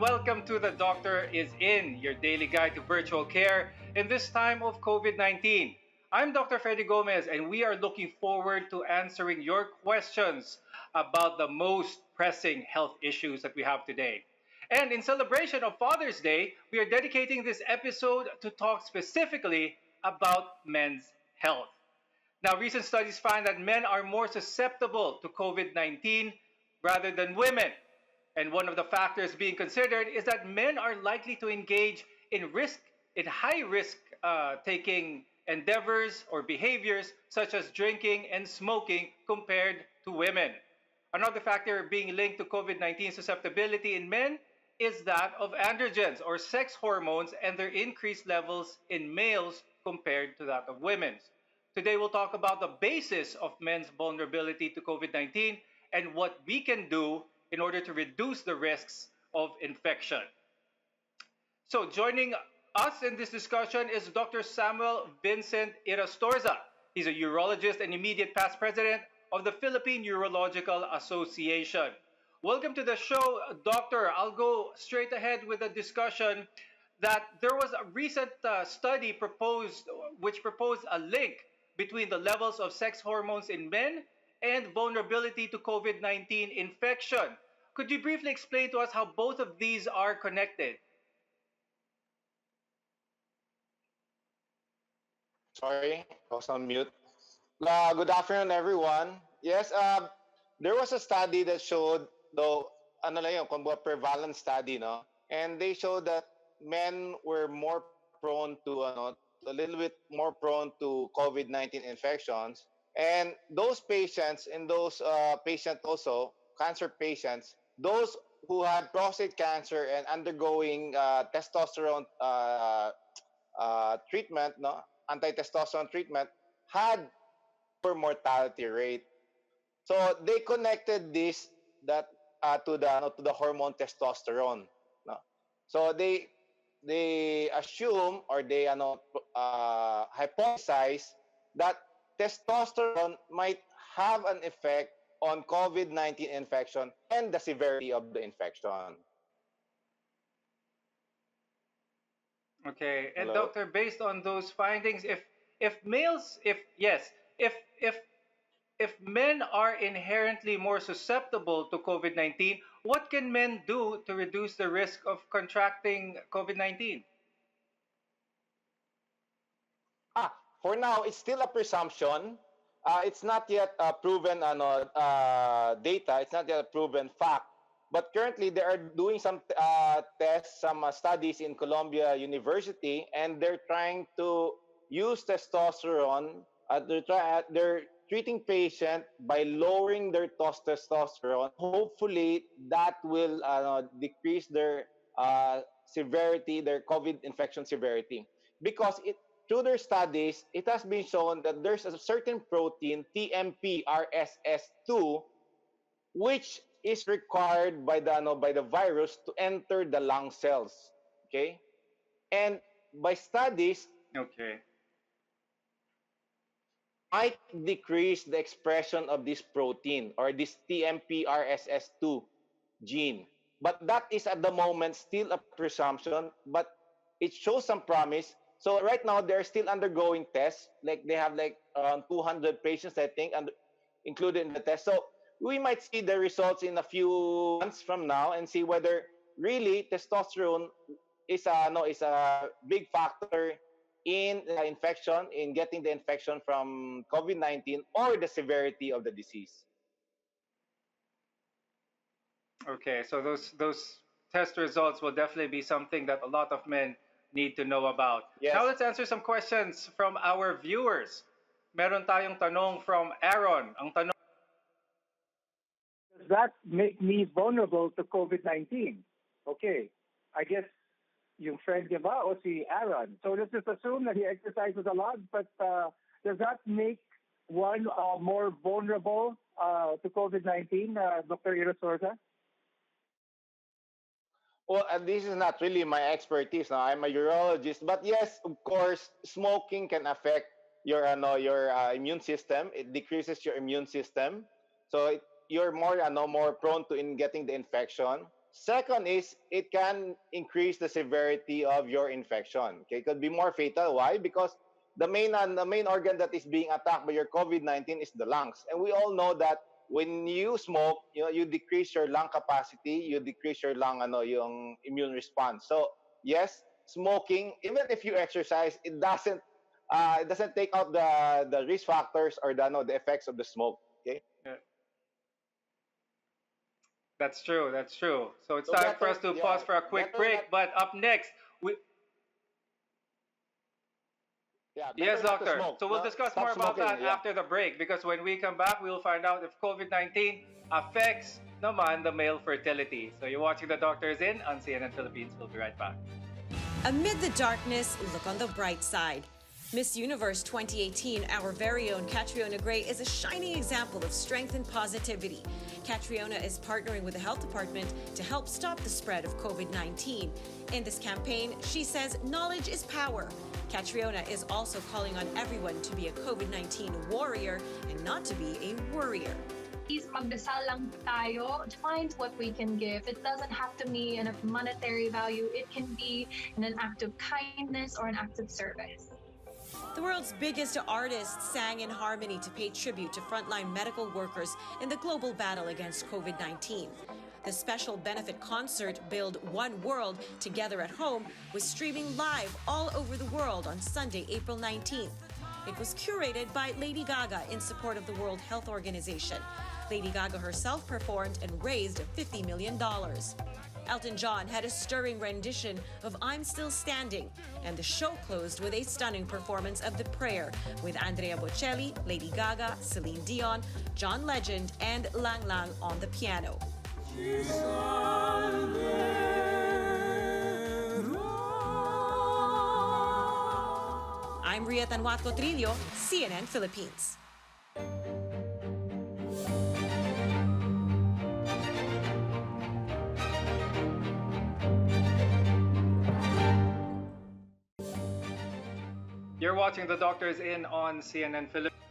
welcome to The Doctor is In, your daily guide to virtual care in this time of COVID 19. I'm Dr. Freddie Gomez, and we are looking forward to answering your questions about the most pressing health issues that we have today. And in celebration of Father's Day, we are dedicating this episode to talk specifically about men's health. Now, recent studies find that men are more susceptible to COVID 19 rather than women. And one of the factors being considered is that men are likely to engage in high risk taking endeavors or behaviors such as drinking and smoking compared to women. Another factor being linked to COVID 19 susceptibility in men is that of androgens or sex hormones and their increased levels in males compared to that of women's. Today, we'll talk about the basis of men's vulnerability to COVID 19 and what we can do in order to reduce the risks of infection. So, joining us in this discussion is Dr. Samuel Vincent Yrastorza. He's a urologist and immediate past president of the Philippine Urological Association. Welcome to the show, Doctor. I'll go straight ahead with a discussion that there was a recent study proposed which proposed a link between the levels of sex hormones in men and vulnerability to COVID 19 infection. Could you briefly explain to us how both of these are connected? Sorry, I was on mute. Good afternoon, everyone. Yes, there was a study that showed, though, ano lang yun, kumbaga prevalent study, no? And they showed that men were more prone to, a little bit more prone to COVID-19 infections. And those patients, and those patients also, cancer patients, those who had prostate cancer and undergoing testosterone treatment, no, anti-testosterone treatment, had lower mortality rate. So they connected this that to the hormone testosterone. No? So they assume or they hypothesize that testosterone might have an effect on COVID-19 infection and the severity of the infection. Okay, and Hello. doctor, based on those findings, if males, if yes, if men are inherently more susceptible to COVID 19, what can men do to reduce the risk of contracting COVID 19? For now, it's still a presumption. It's not yet proven data. It's not yet a proven fact. But currently, they are doing some tests, some studies in Columbia University, and they're trying to use testosterone. They're treating patient by lowering their testosterone. Hopefully, that will decrease their severity, their COVID infection severity, because through their studies, it has been shown that there's a certain protein, TMPRSS2, which is required by the virus to enter the lung cells. Okay, and by studies Okay. might decrease the expression of this protein or this TMPRSS2 gene. But that is at the moment still a presumption, but it shows some promise. So right now they're still undergoing tests. Like they have like around 200 patients, I think, and included in the test. So we might see the results in a few months from now and see whether really testosterone is a big factor in the infection, in getting the infection from COVID-19 or the severity of the disease. Okay, so those test results will definitely be something that a lot of men need to know about. Now Yes. let's answer some questions from our viewers. Meron tayong tanong from Aaron. Ang tanong, Does that make me vulnerable to COVID-19? Okay, I guess yung friend niya ba o si Aaron? So let's just assume that he exercises a lot, but does that make one more vulnerable to COVID-19, Dr. Yrastorza? Well, and this is not really my expertise. Now, I'm a urologist, but yes, of course, smoking can affect your immune system. It decreases your immune system, so you're more prone to in getting the infection. Second is it can increase the severity of your infection. Okay, it could be more fatal. Why? Because the main organ that is being attacked by your COVID-19 is the lungs, and we all know that when you smoke, you decrease your lung capacity, you decrease your lung yung immune response. So yes, smoking, even if you exercise, it doesn't take out the risk factors or the effects of the smoke. Okay, Yeah, that's true. That's true. So it's so time for us better, to yeah, pause for a quick better not, break. But up next, we yeah, yes, better not to doctor. smoke. So we'll No, discuss stop more about smoking. that Yeah. after the break because when we come back, we will find out if COVID-19 affects naman the male fertility. So you're watching The Doctors In on CNN Philippines. We'll be right back. Amid the darkness, look on the bright side. Miss Universe 2018, our very own Catriona Gray, is a shining example of strength and positivity. Catriona is partnering with the health department to help stop the spread of COVID-19. In this campaign, she says knowledge is power. Catriona is also calling on everyone to be a COVID-19 warrior and not to be a worrier. Please magdasal lang tayo, find what we can give. It doesn't have to be in a monetary value. It can be in an act of kindness or an act of service. The world's biggest artists sang in harmony to pay tribute to frontline medical workers in the global battle against COVID-19. The special benefit concert, Build One World Together at Home, was streaming live all over the world on Sunday, April 19th. It was curated by Lady Gaga in support of the World Health Organization. Lady Gaga herself performed and raised $50 million. Elton John had a stirring rendition of I'm Still Standing, and the show closed with a stunning performance of The Prayer with Andrea Bocelli, Lady Gaga, Celine Dion, John Legend, and Lang Lang on the piano. I'm Ria Tanwatco Trillo, CNN Philippines. You're watching The Doctors In on CNN Philippines.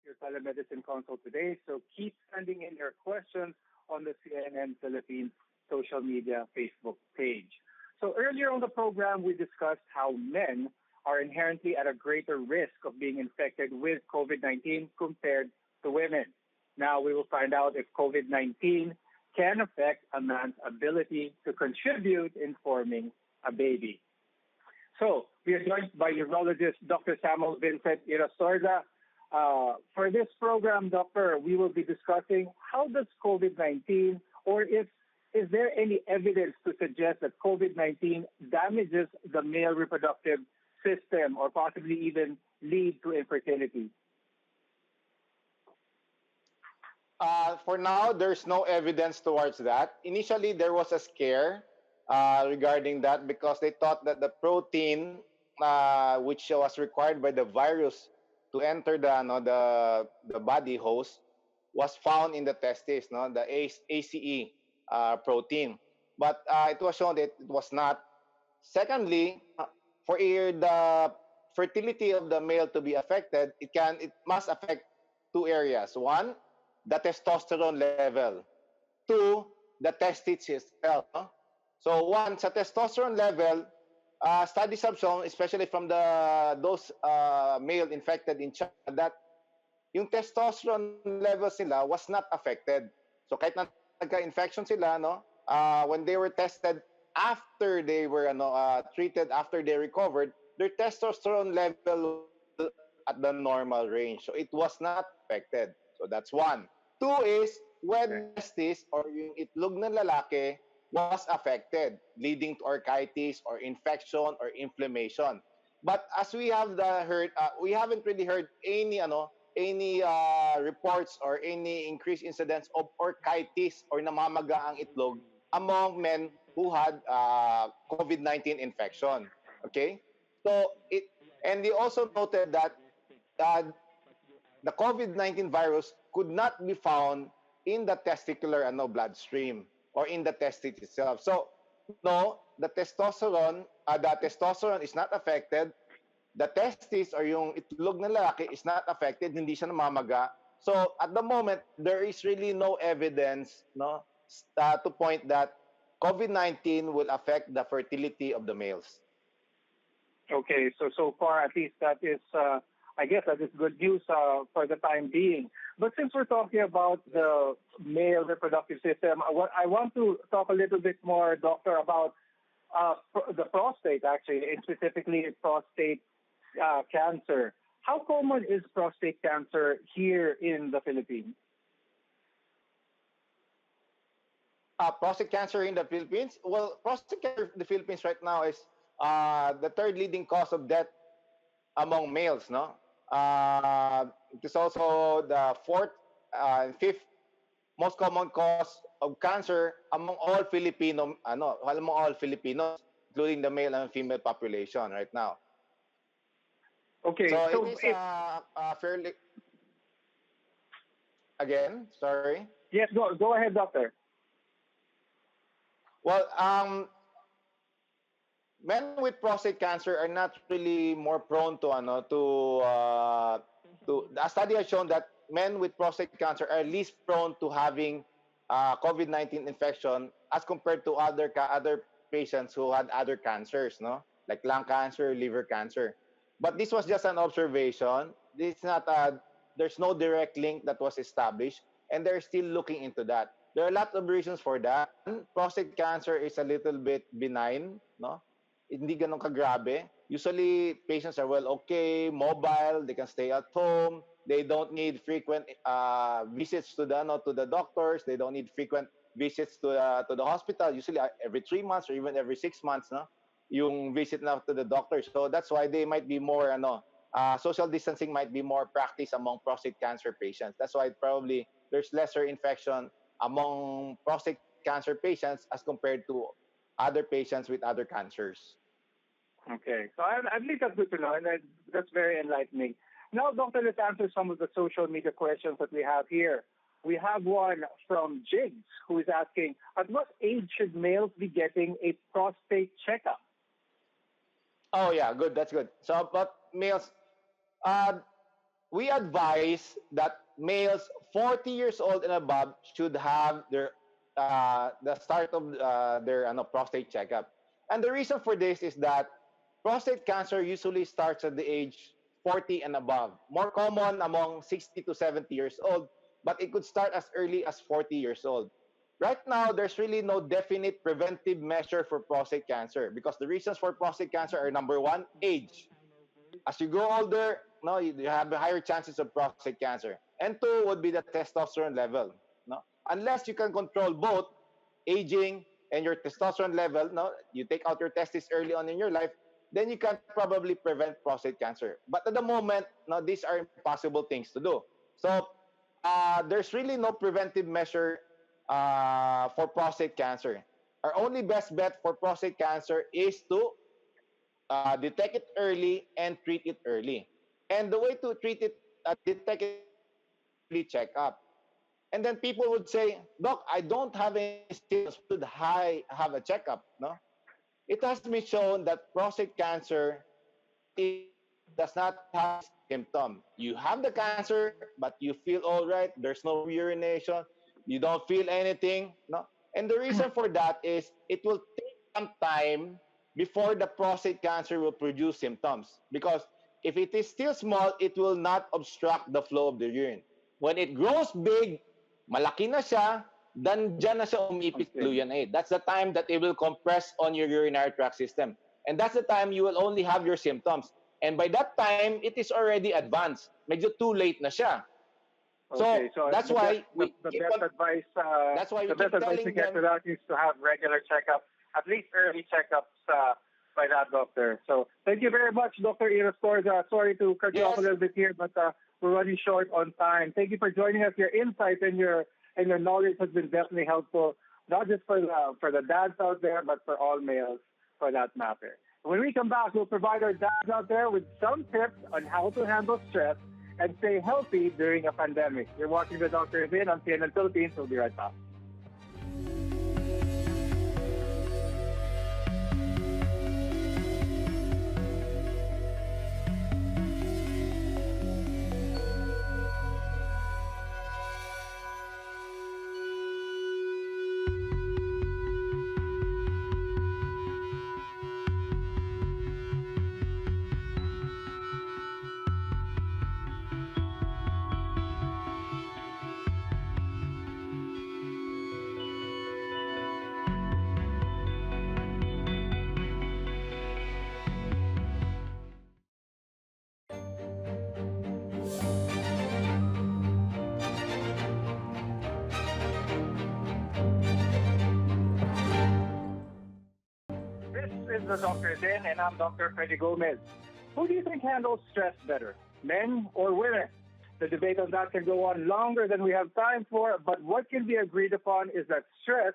Your telemedicine consult today. So keep sending in your questions on the CNN Philippines social media Facebook page. So earlier on the program, we discussed how men are inherently at a greater risk of being infected with COVID-19 compared to women. Now we will find out if COVID-19 can affect a man's ability to contribute in forming a baby. So we are joined by urologist Dr. Samuel Vincent Yrastorza. For this program, doctor, we will be discussing how does COVID-19 or is there any evidence to suggest that COVID-19 damages the male reproductive system or possibly even lead to infertility? For now, there's no evidence towards that. Initially, there was a scare regarding that because they thought that the protein, which was required by the virus to enter the body host, was found in the testes, no, the ACE protein. But it was shown that it was not. Secondly, for the fertility of the male to be affected, it must affect two areas. One, the testosterone level. Two, the testes itself. No? So one, sa testosterone level, studies have shown, especially from those male infected in China, that yung testosterone levels nila was not affected. So kahit na nagka-infection sila, no, when they were tested after they were treated, after they recovered, their testosterone level at the normal range. So it was not affected. So that's one. Two is when testis or yung itlog ng lalaki was affected, leading to orchitis or infection or inflammation. But as we have heard, we haven't really heard any reports or any increased incidence of orchitis or namamaga ang itlog among men who had COVID-19 infection. Okay, so and they also noted that uh, the COVID-19 virus could not be found in the testicular bloodstream or in the testis itself. So no, the testosterone is not affected. The testis or yung itlog ng lalaki is not affected, hindi siya namamaga. So at the moment, there is really no evidence, no, to point that COVID-19 will affect the fertility of the males. Okay, so far at least that is, I guess that is good news for the time being. But since we're talking about the male reproductive system, I want to talk a little bit more, doctor, about the prostate, actually, and specifically prostate cancer. How common is prostate cancer here in the Philippines? Prostate cancer in the Philippines? Well, prostate cancer in the Philippines right now is the third leading cause of death among males, no? It is also the fourth and fifth most common cause of cancer among all among all Filipinos, including the male and female population right now. Okay, So so it is if, fairly, again, sorry. yes, go ahead, doctor. Well, men with prostate cancer are not really more prone to a study has shown that men with prostate cancer are least prone to having COVID-19 infection as compared to other patients who had other cancers, no, like lung cancer, liver cancer. But this was just an observation. This is not there's no direct link that was established, and they're still looking into that. There are a lot of reasons for that. Prostate cancer is a little bit benign, no? Hindi ganun kagrabe. Usually, patients are well okay, mobile, they can stay at home, they don't need frequent visits to the doctors, they don't need frequent visits to the hospital, usually every 3 months or even every 6 months, no? Yung visit na to the doctor. So that's why they might be more, social distancing might be more practice among prostate cancer patients. That's why probably there's lesser infection among prostate cancer patients as compared to other patients with other cancers. Okay, so at least that's good to know, and that's very enlightening. Now, doctor, let's answer some of the social media questions that we have here. We have one from Jigs, who is asking, at what age should males be getting a prostate checkup? Oh yeah, good. That's good. So, but males, uh, we advise that males 40 years old and above should have the start of their prostate checkup. And the reason for this is that prostate cancer usually starts at the age 40 and above. More common among 60 to 70 years old, but it could start as early as 40 years old. Right now, there's really no definite preventive measure for prostate cancer because the reasons for prostate cancer are number one, age. As you grow older, no, you have higher chances of prostate cancer. And two would be the testosterone level. No, unless you can control both aging and your testosterone level, no, you take out your testes early on in your life, then you can probably prevent prostate cancer. But at the moment, no, these are impossible things to do. So there's really no preventive measure for prostate cancer. Our only best bet for prostate cancer is to detect it early and treat it early. And the way to treat it, detect it early checkup. And then people would say, Doc, I don't have any symptoms. Should I have a checkup? No, it has been shown that prostate cancer does not have symptom. You have the cancer, but you feel all right. There's no urination. You don't feel anything. No, and the reason for that is it will take some time before the prostate cancer will produce symptoms. Because if it is still small, it will not obstruct the flow of the urine. When it grows big, malaki na siya, then dyan na siya umipit fluid aid. That's the time that it will compress on your urinary tract system. And that's the time you will only have your symptoms. And by that time, it is already advanced. Medyo too late na siya. Okay, so that's why we the keep best on, advice. that's why we The best keep advice telling to get them. to that is to have regular checkups, at least early checkups by that doctor. So thank you very much, Dr. Yrastorza. Sorry to cut you off a little bit here, but we're running short on time. Thank you for joining us. Your insight and your knowledge has been definitely helpful, not just for the dads out there, but for all males, for that matter. When we come back, we'll provide our dads out there with some tips on how to handle stress and stay healthy during a pandemic. You're watching The Doctor Is In on CNN Philippines. We'll be right back. to Dr. Zen, and I'm Dr. Freddie Gomez. Who do you think handles stress better, men or women? The debate on that can go on longer than we have time for, but what can be agreed upon is that stress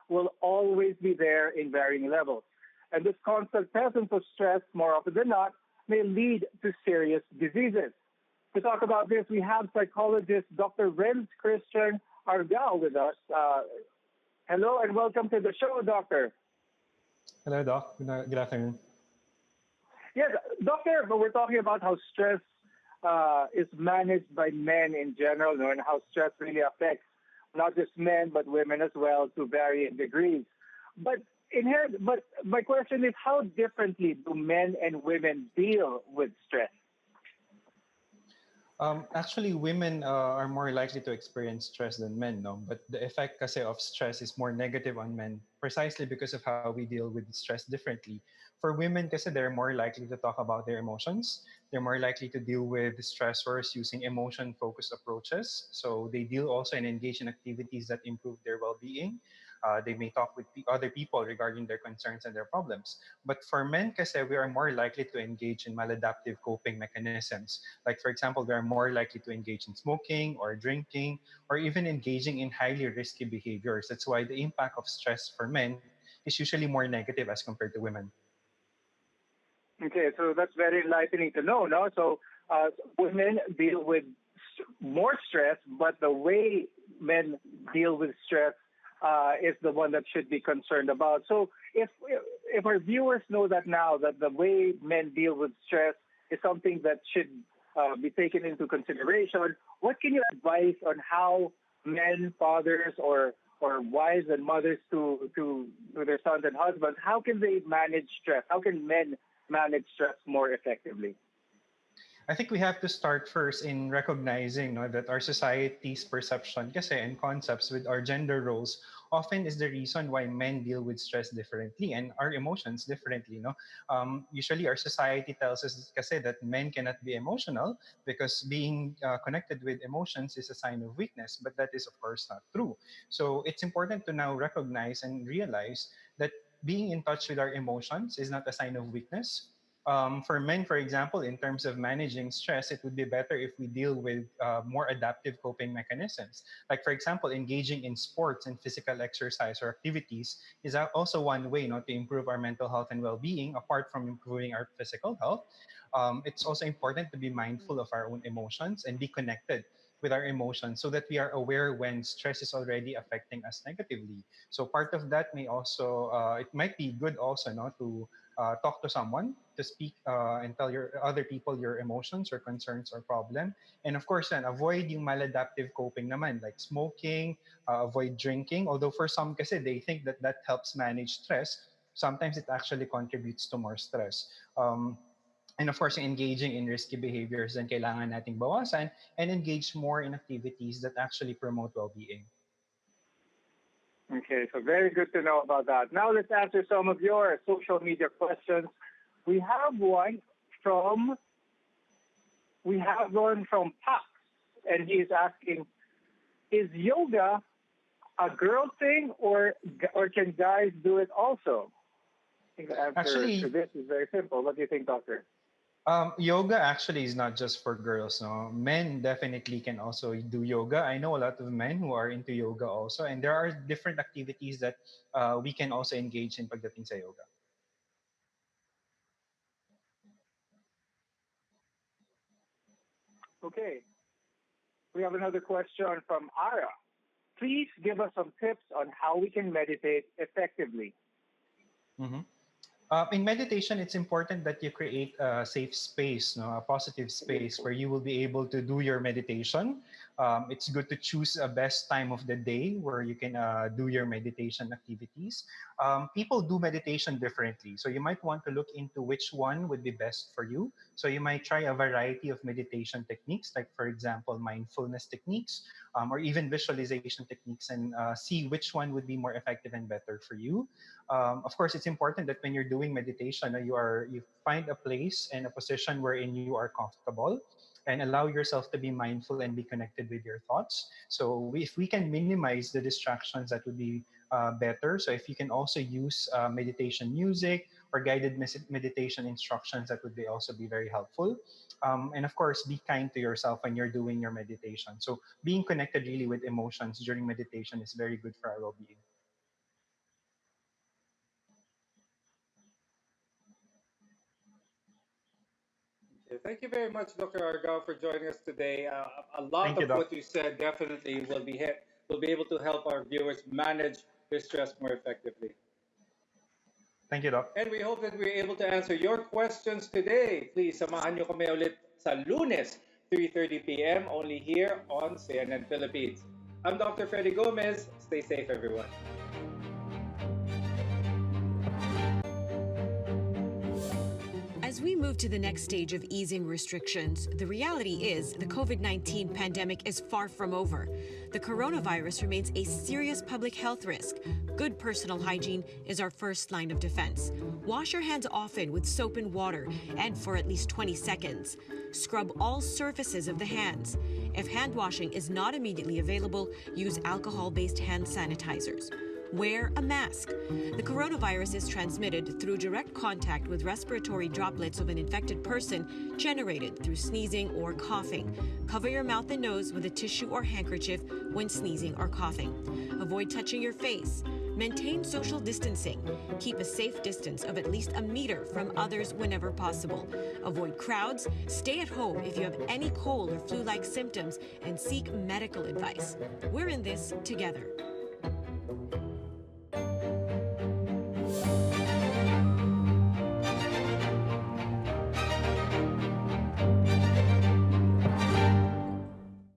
will always be there in varying levels. And this constant presence of stress, more often than not, may lead to serious diseases. To talk about this, we have psychologist Dr. Renz Christian Argao with us. Hello and welcome to the show, Doctor. Hello, Doc. Good afternoon. Yes, Doctor, but we're talking about how stress is managed by men in general, and how stress really affects not just men but women as well to varying degrees. But my question is, how differently do men and women deal with stress? Actually, women are more likely to experience stress than men, no? But the effect kasi of stress is more negative on men, precisely because of how we deal with stress differently. For women kasi they're more likely to talk about their emotions. They're more likely to deal with stressors using emotion-focused approaches. So they deal also and engage in activities that improve their well-being. They may talk with other people regarding their concerns and their problems. But for men kasi we are more likely to engage in maladaptive coping mechanisms. Like for example, we are more likely to engage in smoking or drinking or even engaging in highly risky behaviors. That's why the impact of stress for men is usually more negative as compared to women. Okay, so that's very enlightening to know, no? So women deal with more stress, but the way men deal with stress is the one that should be concerned about. So if our viewers know that now, that the way men deal with stress is something that should be taken into consideration, what can you advise on how men, fathers, or wives and mothers to their sons and husbands, how can they manage stress? How can men manage stress more effectively? I think we have to start first in recognizing that our society's perception kasi and concepts with our gender roles often is the reason why men deal with stress differently and our emotions differently. Usually our society tells us kasi that men cannot be emotional because being connected with emotions is a sign of weakness, but that is of course not true. So it's important to now recognize and realize that being in touch with our emotions is not a sign of weakness. For men, for example, in terms of managing stress, it would be better if we deal with more adaptive coping mechanisms. Like, for example, engaging in sports and physical exercise or activities is also one way to improve our mental health and well-being, apart from improving our physical health. It's also important to be mindful of our own emotions and be connected with our emotions so that we are aware when stress is already affecting us negatively. So part of that may also, it might be good also to talk to someone, to speak and tell your other people your emotions or concerns or problem. And of course, then avoid yung maladaptive coping naman, like smoking, avoid drinking. Although for some kasi they think that that helps manage stress, sometimes it actually contributes to more stress. And of course, engaging in risky behaviors, then kailangan nating bawasan and engage more in activities that actually promote well-being. Okay, so very good to know about that. Now let's answer some of your social media questions. We have one from Pax, and he's asking, is yoga a girl thing or can guys do it also? I think the answer to this is very simple. What do you think, Doctor? Yoga actually is not just for girls. No, men definitely can also do yoga. I know a lot of men who are into yoga also, and there are different activities that we can also engage in pagdating sa yoga. Okay, we have another question from Ara. Please give us some tips on how we can meditate effectively. Mm-hmm. In meditation, it's important that you create a safe space, a positive space where you will be able to do your meditation. It's good to choose a best time of the day where you can do your meditation activities. People do meditation differently, so you might want to look into which one would be best for you. So you might try a variety of meditation techniques, like for example, mindfulness techniques, or even visualization techniques, and see which one would be more effective and better for you. Of course, it's important that when you're doing meditation, you find a place and a position wherein you are comfortable, and allow yourself to be mindful and be connected with your thoughts. So if we can minimize the distractions, that would be better. So if you can also use meditation music or guided meditation instructions that would also be very helpful. And of course, be kind to yourself when you're doing your meditation. So being connected really with emotions during meditation is very good for our well-being. Thank you very much, Dr. Argao, for joining us today. A lot Thank you, of Doc. what you said definitely will be able to help our viewers manage their stress more effectively. Thank you, Doc. And we hope that we're able to answer your questions today. Please samahan niyo kami ulit sa Lunes, 3:30 p.m. only here on CNN Philippines. I'm Dr. Freddie Gomez. Stay safe, everyone. As we move to the next stage of easing restrictions, the reality is the COVID-19 pandemic is far from over. The coronavirus remains a serious public health risk. Good personal hygiene is our first line of defense. Wash your hands often with soap and water and for at least 20 seconds. Scrub all surfaces of the hands. If hand washing is not immediately available, use alcohol-based hand sanitizers. Wear a mask. The coronavirus is transmitted through direct contact with respiratory droplets of an infected person generated through sneezing or coughing. Cover your mouth and nose with a tissue or handkerchief when sneezing or coughing. Avoid touching your face. Maintain social distancing. Keep a safe distance of at least a meter from others whenever possible. Avoid crowds. Stay at home if you have any cold or flu-like symptoms and seek medical advice. We're in this together.